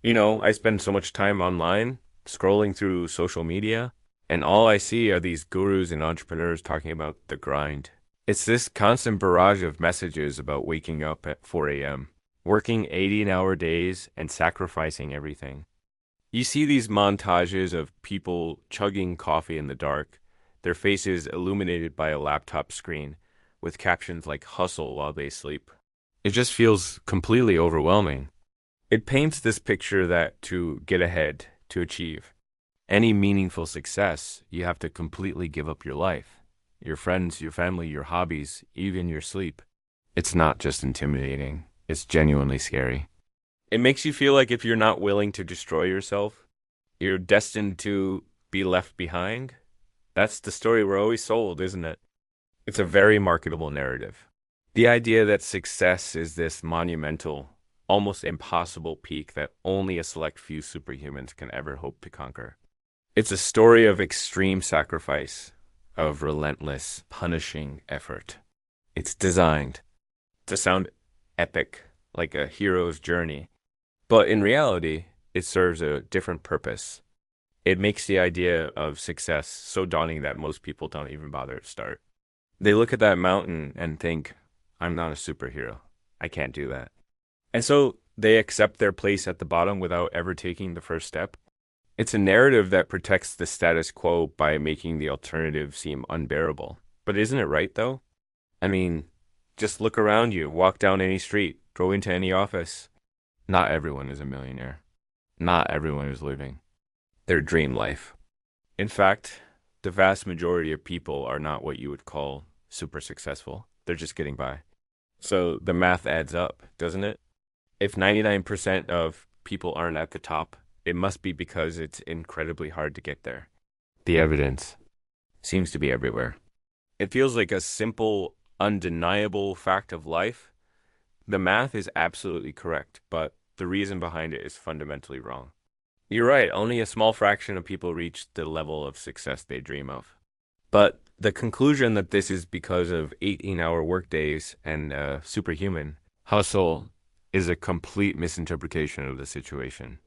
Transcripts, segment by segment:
I spend so much time online scrolling through social media, and all I see are these gurus and entrepreneurs talking about the grind. It's this constant barrage of messages about waking up at 4 a.m., working 18-hour days, and sacrificing everything. You see these montages of people chugging coffee in the dark, their faces illuminated by a laptop screen, with captions like hustle while they sleep. It just feels completely overwhelming. It paints this picture that to get ahead, to achieve any meaningful success, you have to completely give up your life, your friends, your family, your hobbies, even your sleep. It's not just intimidating, it's genuinely scary. It makes you feel like if you're not willing to destroy yourself, you're destined to be left behind. That's the story we're always sold, isn't it? It's a very marketable narrative. The idea that success is this monumental, almost impossible peak that only a select few superhumans can ever hope to conquer. It's a story of extreme sacrifice, of relentless, punishing effort. It's designed to sound epic, like a hero's journey. But in reality, it serves a different purpose. It makes the idea of success so daunting that most people don't even bother to start. They look at that mountain and think, I'm not a superhero. I can't do that. And so they accept their place at the bottom without ever taking the first step. It's a narrative that protects the status quo by making the alternative seem unbearable. But isn't it right, though? I mean, just look around you, walk down any street, go into any office. Not everyone is a millionaire. Not everyone is living their dream life. In fact, the vast majority of people are not what you would call super successful. They're just getting by. So the math adds up, doesn't it? If 99% of people aren't at the top, it must be because it's incredibly hard to get there. The evidence seems to be everywhere. It feels like a simple, undeniable fact of life. The math is absolutely correct, but the reason behind it is fundamentally wrong. You're right, only a small fraction of people reach the level of success they dream of. But the conclusion that this is because of 18-hour workdays and superhuman hustle is a complete misinterpretation of the situation.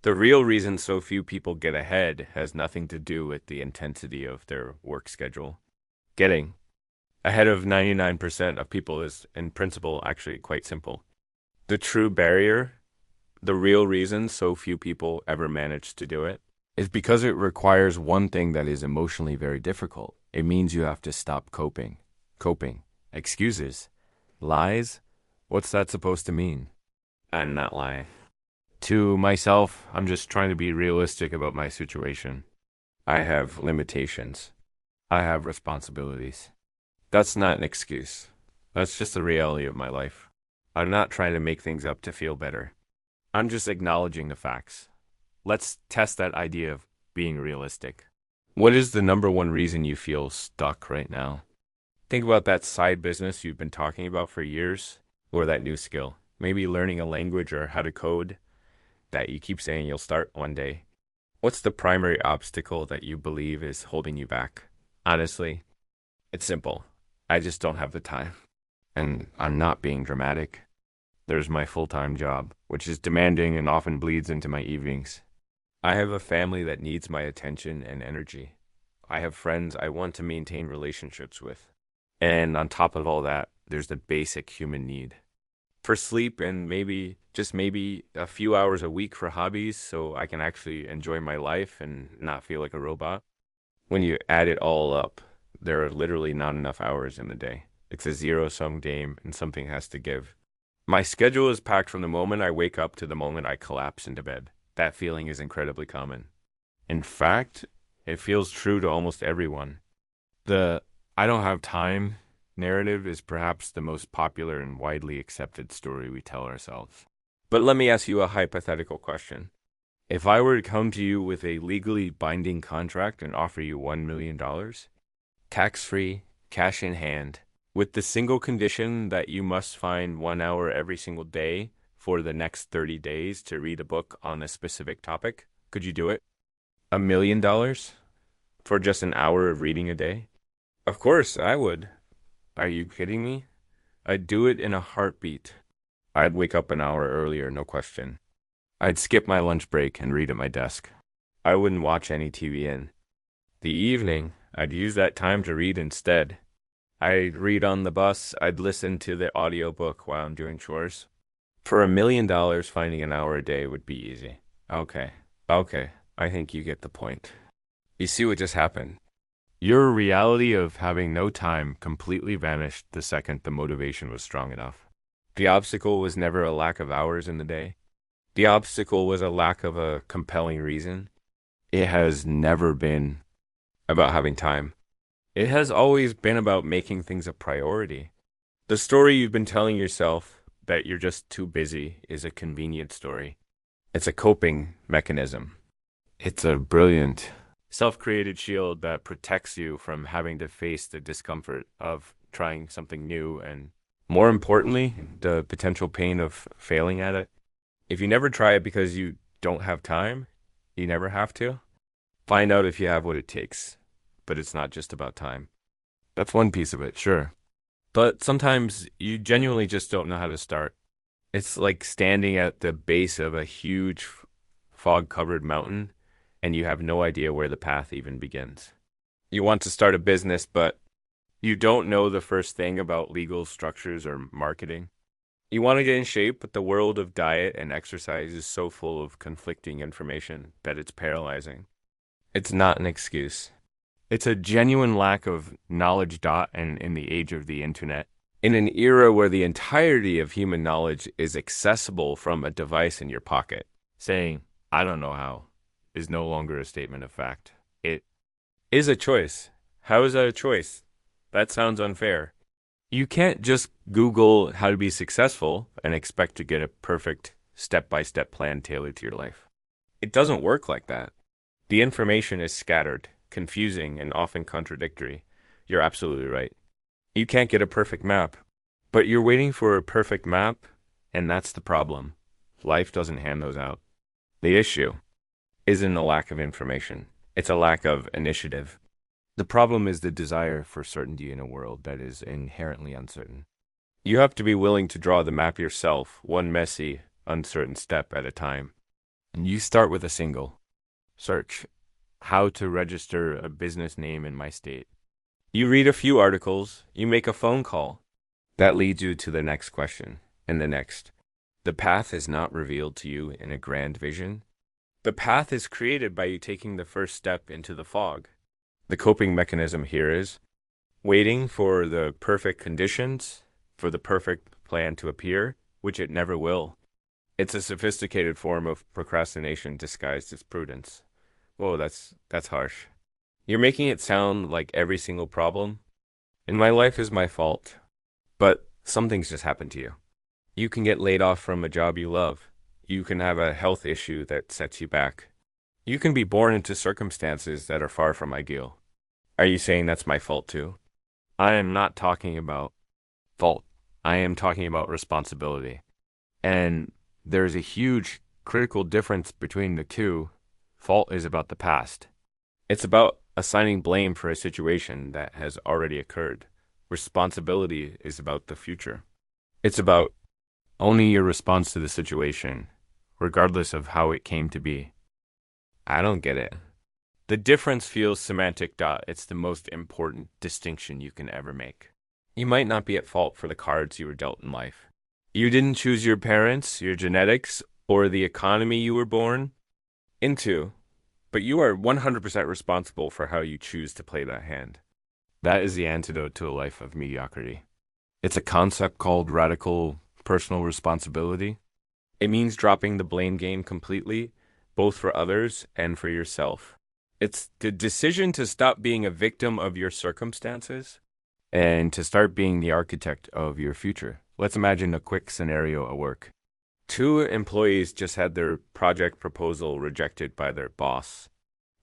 The real reason so few people get ahead has nothing to do with the intensity of their work schedule. Getting ahead of 99% of people is, in principle, actually quite simple. The true barrier, the real reason so few people ever manage to do it, is because it requires one thing that is emotionally very difficult. It means you have to stop coping. Coping. Excuses. Lies? What's that supposed to mean? I'm not lying. To myself, I'm just trying to be realistic about my situation. I have limitations. I have responsibilities. That's not an excuse. That's just the reality of my life. I'm not trying to make things up to feel better. I'm just acknowledging the facts. Let's test that idea of being realistic. What is the number one reason you feel stuck right now? Think about that side business you've been talking about for years, or that new skill. Maybe learning a language or how to code that you keep saying you'll start one day. What's the primary obstacle that you believe is holding you back? Honestly, it's simple. I just don't have the time. And I'm not being dramatic. There's my full-time job, which is demanding and often bleeds into my evenings. I have a family that needs my attention and energy. I have friends I want to maintain relationships with. And on top of all that, there's the basic human need for sleep and maybe a few hours a week for hobbies so I can actually enjoy my life and not feel like a robot. When you add it all up, there are literally not enough hours in the day. It's a zero-sum game and something has to give. My schedule is packed from the moment I wake up to the moment I collapse into bed. That feeling is incredibly common. In fact, it feels true to almost everyone. The I don't have time narrative is perhaps the most popular and widely accepted story we tell ourselves. But let me ask you a hypothetical question. If I were to come to you with a legally binding contract and offer you $1 million, tax-free, cash in hand, with the single condition that you must find 1 hour every single day for the next 30 days to read a book on a specific topic, could you do it? $1 million for just an hour of reading a day? Of course, I would. Are you kidding me? I'd do it in a heartbeat. I'd wake up an hour earlier, no question. I'd skip my lunch break and read at my desk. I wouldn't watch any TV in the evening. I'd use that time to read instead. I'd read on the bus. I'd listen to the audiobook while I'm doing chores. For $1 million, finding an hour a day would be easy. Okay. Okay. I think you get the point. You see what just happened? Your reality of having no time completely vanished the second the motivation was strong enough. The obstacle was never a lack of hours in the day. The obstacle was a lack of a compelling reason. It has never been about having time. It has always been about making things a priority. The story you've been telling yourself that you're just too busy is a convenient story. It's a coping mechanism. It's a brilliant self-created shield that protects you from having to face the discomfort of trying something new and, more importantly, the potential pain of failing at it. If you never try it because you don't have time, you never have to. Find out if you have what it takes. But it's not just about time. That's one piece of it, sure. But sometimes you genuinely just don't know how to start. It's like standing at the base of a huge fog-covered mountain and you have no idea where the path even begins. You want to start a business, but you don't know the first thing about legal structures or marketing. You want to get in shape, but the world of diet and exercise is so full of conflicting information that it's paralyzing. It's not an excuse. It's a genuine lack of knowledge. And in the age of the internet, in an era where the entirety of human knowledge is accessible from a device in your pocket, saying, I don't know how, is no longer a statement of fact. It is a choice. How is that a choice? That sounds unfair. You can't just Google how to be successful and expect to get a perfect step-by-step plan tailored to your life. It doesn't work like that. The information is scattered, confusing, and often contradictory. You're absolutely right. You can't get a perfect map, but you're waiting for a perfect map, and that's the problem. Life doesn't hand those out. The issue isn't a lack of information. It's a lack of initiative. The problem is the desire for certainty in a world that is inherently uncertain. You have to be willing to draw the map yourself, one messy, uncertain step at a time. And you start with a single search. How to register a business name in my state. You read a few articles, you make a phone call. That leads you to the next question, and the next. The path is not revealed to you in a grand vision. The path is created by you taking the first step into the fog. The coping mechanism here is waiting for the perfect conditions, for the perfect plan to appear, which it never will. It's a sophisticated form of procrastination disguised as prudence. Whoa, that's harsh. You're making it sound like every single problem in my life is my fault, but something's just happened to you. You can get laid off from a job you love. You can have a health issue that sets you back. You can be born into circumstances that are far from ideal. Are you saying that's my fault too? I am not talking about fault. I am talking about responsibility. And there's a huge critical difference between the two. Fault is about the past. It's about assigning blame for a situation that has already occurred. Responsibility is about the future. It's about owning your response to the situation, regardless of how it came to be. I don't get it. The difference feels semantic. It's the most important distinction you can ever make. You might not be at fault for the cards you were dealt in life. You didn't choose your parents, your genetics, or the economy you were born into, but you are 100% responsible for how you choose to play that hand. That is the antidote to a life of mediocrity. It's a concept called radical personal responsibility. It means dropping the blame game completely, both for others and for yourself. It's the decision to stop being a victim of your circumstances and to start being the architect of your future. Let's imagine a quick scenario at work. 2 employees just had their project proposal rejected by their boss.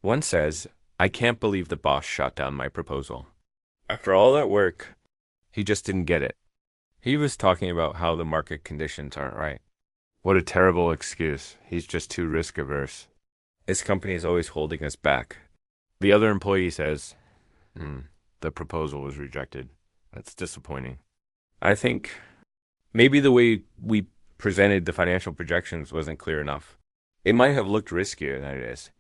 One says, I can't believe the boss shot down my proposal. After all that work, he just didn't get it. He was talking about how the market conditions aren't right. What a terrible excuse. He's just too risk averse. His company is always holding us back. The other employee says, the proposal was rejected. That's disappointing. I think maybe the way we presented the financial projections wasn't clear enough. It might have looked riskier than it is.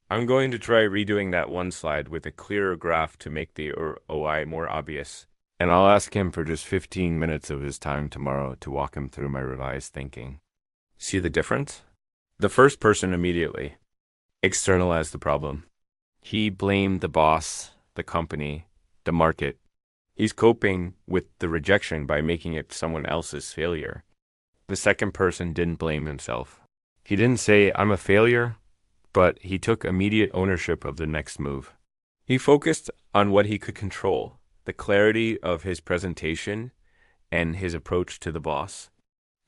I'm going to try redoing that one slide with a clearer graph to make the OI more obvious. And I'll ask him for just 15 minutes of his time tomorrow to walk him through my revised thinking. See the difference? The first person immediately externalized the problem. He blamed the boss, the company, the market. He's coping with the rejection by making it someone else's failure. The second person didn't blame himself. He didn't say, I'm a failure, but he took immediate ownership of the next move. He focused on what he could control, the clarity of his presentation and his approach to the boss.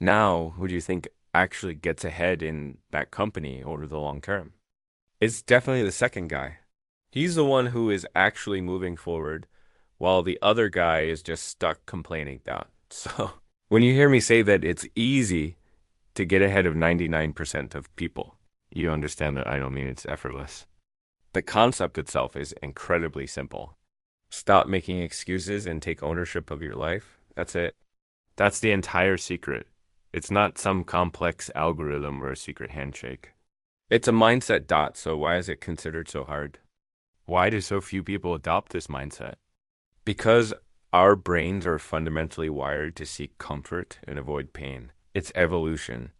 Now, who do you think actually gets ahead in that company over the long term? It's definitely the second guy. He's the one who is actually moving forward, while the other guy is just stuck complaining that. So, when you hear me say that it's easy to get ahead of 99% of people, you understand that I don't mean it's effortless. The concept itself is incredibly simple. Stop making excuses and take ownership of your life. That's it. That's the entire secret. It's not some complex algorithm or a secret handshake. It's a mindset dot, so why is it considered so hard? Why do so few people adopt this mindset? Because our brains are fundamentally wired to seek comfort and avoid pain. It's evolution.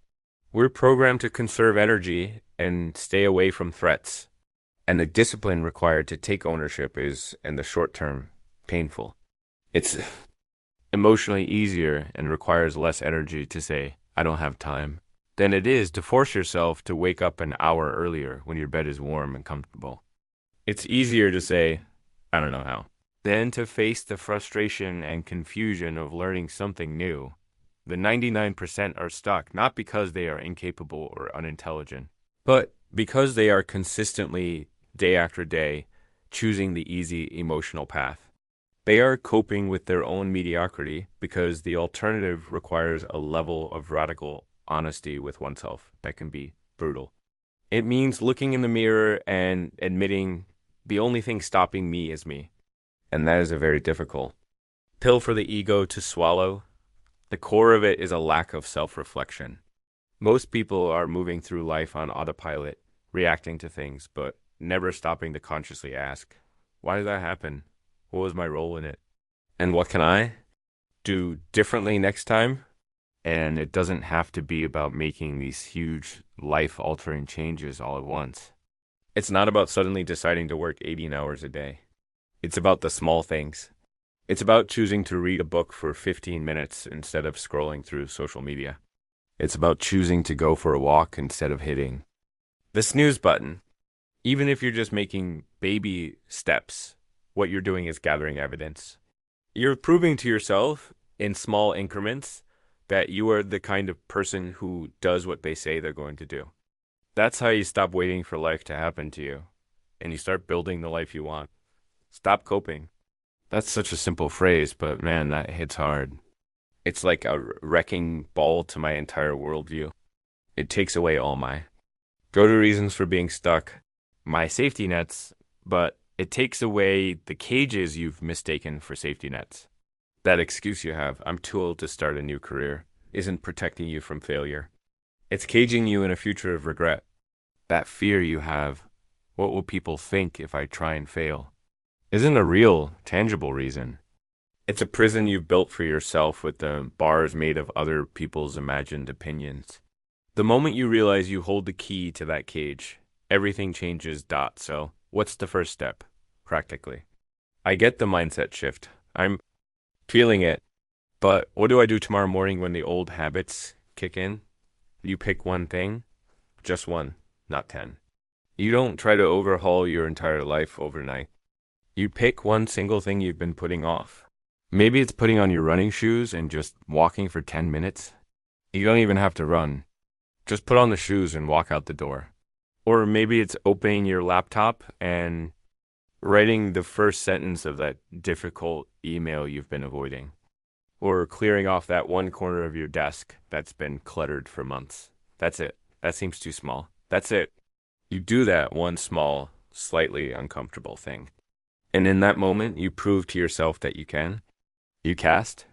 We're programmed to conserve energy and stay away from threats. And the discipline required to take ownership is, in the short term, painful. It's emotionally easier and requires less energy to say, I don't have time, than it is to force yourself to wake up an hour earlier when your bed is warm and comfortable. It's easier to say, I don't know how, than to face the frustration and confusion of learning something new. The 99% are stuck not because they are incapable or unintelligent, but because they are consistently, day after day, choosing the easy emotional path. They are coping with their own mediocrity because the alternative requires a level of radical honesty with oneself that can be brutal. It means looking in the mirror and admitting the only thing stopping me is me. And that is a very difficult pill for the ego to swallow. The core of it is a lack of self-reflection. Most people are moving through life on autopilot, reacting to things, but never stopping to consciously ask, why did that happen? What was my role in it? And what can I do differently next time? And it doesn't have to be about making these huge life-altering changes all at once. It's not about suddenly deciding to work 18 hours a day. It's about the small things. It's about choosing to read a book for 15 minutes instead of scrolling through social media. It's about choosing to go for a walk instead of hitting the snooze button. Even if you're just making baby steps, what you're doing is gathering evidence. You're proving to yourself in small increments that you are the kind of person who does what they say they're going to do. That's how you stop waiting for life to happen to you, and you start building the life you want. Stop coping. That's such a simple phrase, but man, that hits hard. It's like a wrecking ball to my entire worldview. It takes away all my go-to reasons for being stuck, my safety nets, but it takes away the cages you've mistaken for safety nets. That excuse you have, I'm too old to start a new career, isn't protecting you from failure. It's caging you in a future of regret. That fear you have, what will people think if I try and fail, isn't a real, tangible reason. It's a prison you've built for yourself with the bars made of other people's imagined opinions. The moment you realize you hold the key to that cage, everything changes. So, what's the first step, practically? I get the mindset shift. I'm feeling it. But what do I do tomorrow morning when the old habits kick in? You pick one thing, just one, not 10. You don't try to overhaul your entire life overnight. You pick one single thing you've been putting off. Maybe it's putting on your running shoes and just walking for 10 minutes. You don't even have to run. Just put on the shoes and walk out the door. Or maybe it's opening your laptop and writing the first sentence of that difficult email you've been avoiding. Or clearing off that one corner of your desk that's been cluttered for months. That's it. That seems too small. That's it. You do that one small, slightly uncomfortable thing. And in that moment, you prove to yourself that you can. You cast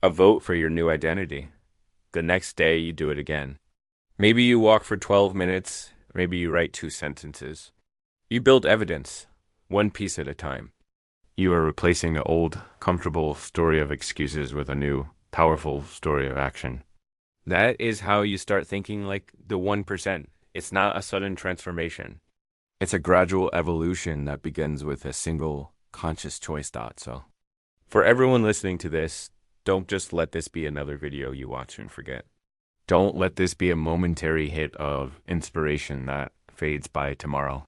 a vote for your new identity. The next day, you do it again. Maybe you walk for 12 minutes, maybe you write 2 sentences. You build evidence, one piece at a time. You are replacing the old, comfortable story of excuses with a new, powerful story of action. That is how you start thinking like the 1%. It's not a sudden transformation. It's a gradual evolution that begins with a single conscious choice thought. So, for everyone listening to this, don't just let this be another video you watch and forget. Don't let this be a momentary hit of inspiration that fades by tomorrow.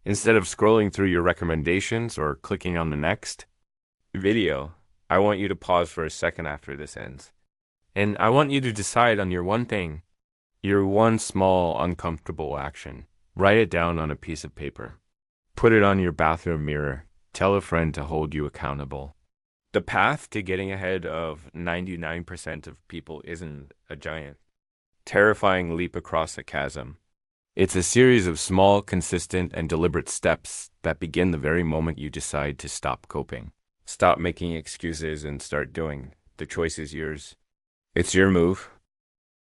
Instead of scrolling through your recommendations or clicking on the next video, I want you to pause for a second after this ends. And I want you to decide on your one thing, your one small, uncomfortable action. Write it down on a piece of paper. Put it on your bathroom mirror. Tell a friend to hold you accountable. The path to getting ahead of 99% of people isn't a giant, terrifying leap across a chasm. It's a series of small, consistent, and deliberate steps that begin the very moment you decide to stop coping. Stop making excuses and start doing. The choice is yours. It's your move.